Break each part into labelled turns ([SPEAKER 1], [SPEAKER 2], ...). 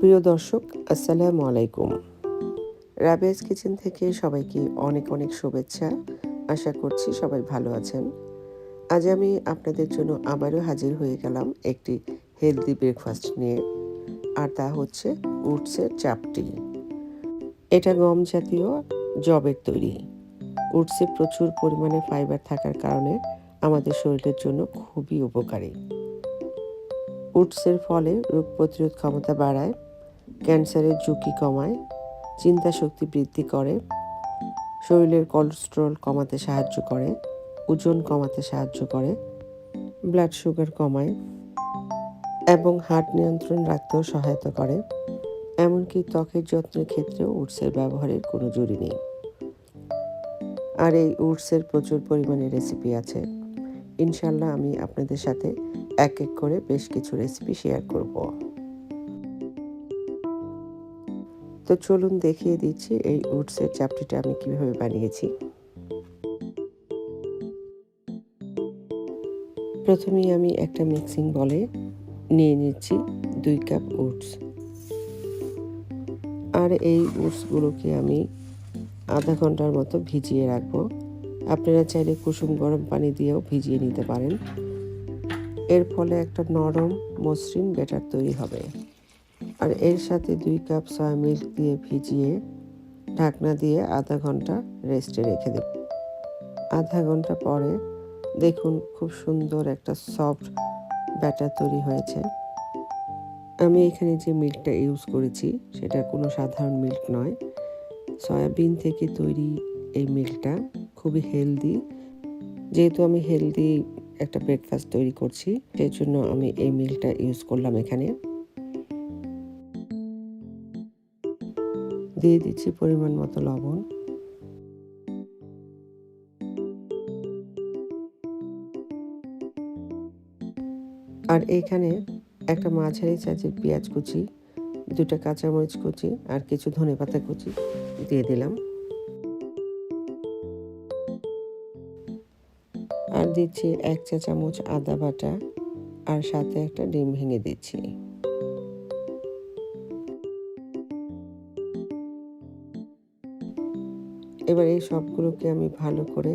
[SPEAKER 1] প্রিয় দর্শক, আসসালামু আলাইকুম। রাবেয়াস কিচেন থেকে সবাইকে অনেক অনেক শুভেচ্ছা। আশা করছি সবাই ভালো আছেন। আজ আমি আপনাদের জন্য আবারও হাজির হয়ে গেলাম একটি হেলদি ব্রেকফাস্ট নিয়ে, আর তা হচ্ছে ওটসের চাপটি। এটা গম জাতীয় জবের তৈরি। ওটসে প্রচুর পরিমাণে ফাইবার থাকার কারণে আমাদের শরীরের জন্য খুবই উপকারী। ওটসের ফলে রোগ প্রতিরোধ ক্ষমতা বাড়ায়, ক্যান্সারের ঝুঁকি কমায়, চিন্তা শক্তি বৃদ্ধি করে, শরীরের কোলেস্টেরল কমাতে সাহায্য করে, ওজন কমাতে সাহায্য করে, ব্লাড সুগার কমায় এবং হার্ট নিয়ন্ত্রণ রাখতেও সহায়তা করে। এমনকি ত্বকের যত্নের ক্ষেত্রেও ওটসের ব্যবহারের কোনো জুড়ি নেই। আর এই ওটসের প্রচুর পরিমাণে রেসিপি আছে। ইনশাল্লাহ আমি আপনাদের সাথে এক এক করে বেশ কিছু রেসিপি শেয়ার করব। তো চলুন দেখিয়ে দিচ্ছি এই ওটসের চাপটিটা আমি কিভাবে বানিয়েছি। প্রথমেই আমি একটা মিক্সিং বলে নিয়ে নিচ্ছি 2 কাপ ওটস। আর এই ওটসগুলোকে আমি আধা ঘন্টার মতো ভিজিয়ে রাখবো। আপনারা চাইলে কুসুম গরম পানি দিয়েও ভিজিয়ে নিতে পারেন। এর ফলে একটা নরম মসৃণ ব্যাটার তৈরি হবে। আর এর সাথে 2 কাপ সয়া মিল্ক দিয়ে ভিজিয়ে ঢাকনা দিয়ে আধা ঘন্টা রেস্টে রেখে দেব। আধা ঘন্টা পরে দেখুন খুব সুন্দর একটা সফট ব্যাটার তৈরি হয়েছে। আমি এখানে যে মিল্কটা ইউজ করেছি সেটা কোনো সাধারণ মিল্ক নয়, সয়াবিন থেকে তৈরি এই মিল্কটা খুবই হেলদি। যেহেতু আমি হেলদি একটা ব্রেকফাস্ট তৈরি করছি, সেই জন্য আমি এই মিল্কটা ইউজ করলাম। এখানে দিয়ে দিচ্ছি পরিমাণ মতো লবণ। আর এখানে একটা মাঝারি সাইজের পেঁয়াজ কুচি, 2টা কাঁচামরিচ কুচি আর কিছু ধনেপাতা কুচি দিয়ে দিলাম। আর দিচ্ছি 1 চা চামচ আদা বাটা, আর সাথে একটা ডিম ভেঙে দিচ্ছি। এবার এই সবগুলোকে আমি ভালো করে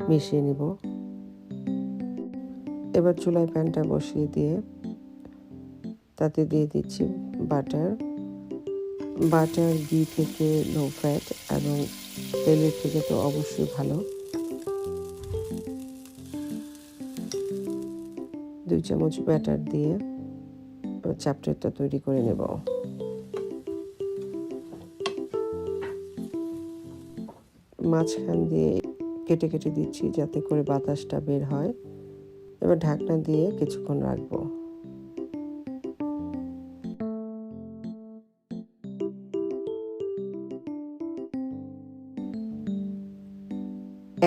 [SPEAKER 1] মিশিয়ে নেব। এবার চুলায় প্যানটা বসিয়ে দিয়ে তাতে দিয়ে দিচ্ছি বাটার ঘি থেকে লো ফ্যাট এবং তেলের থেকে তো অবশ্যই ভালো। 2 চামচ ব্যাটার দিয়ে চাপটিটা তৈরি করে নেব। মাঝখান দিয়ে কেটে কেটে দিচ্ছি যাতে করে বাতাসটা বের হয়। এবার ঢাকনা দিয়ে কিছুক্ষণ রাখবো।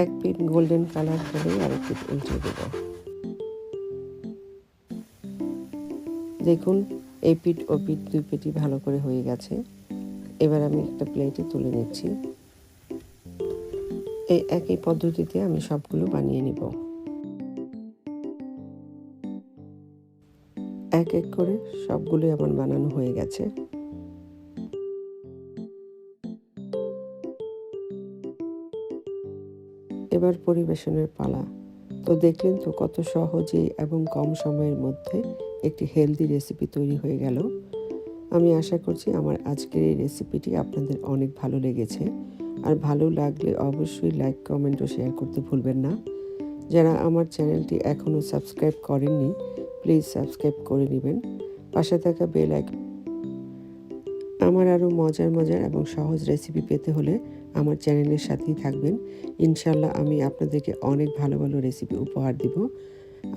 [SPEAKER 1] এক পিঠ গোল্ডেন কালার হলেই আরেক পিঠ উল্টে দেব। দেখুন এই পিঠ ও পিঠ 2 পিঠই ভালো করে হয়ে গেছে। এবার আমি একটা প্লেটে তুলে নিচ্ছি। এই একই পদ্ধতিতে আমি সবগুলো বানিয়ে নিব। এক এক করে সবগুলোই আমার বানানো হয়ে গেছে। এবার পরিবেশনের পালা। তো দেখলেন তো কত সহজে এবং কম সময়ের মধ্যে একটি হেলদি রেসিপি তৈরি হয়ে গেল। আমি আশা করছি আমার আজকের এই রেসিপিটি আপনাদের অনেক ভালো লেগেছে। আর ভালো লাগলে অবশ্যই লাইক, কমেন্ট ও শেয়ার করতে ভুলবেন না। যারা আমার চ্যানেলটি এখনও সাবস্ক্রাইব করেননি, প্লিজ সাবস্ক্রাইব করে নেবেন। পাশে থাকা বেল আইকন। আমার আরও মজার মজার এবং সহজ রেসিপি পেতে হলে আমার চ্যানেলের সাথেই থাকবেন। ইনশাল্লাহ আমি আপনাদেরকে অনেক ভালো ভালো রেসিপি উপহার দিব।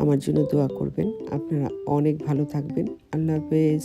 [SPEAKER 1] আমার জন্য দোয়া করবেন। আপনারা অনেক ভালো থাকবেন। আল্লাহ হাফেজ।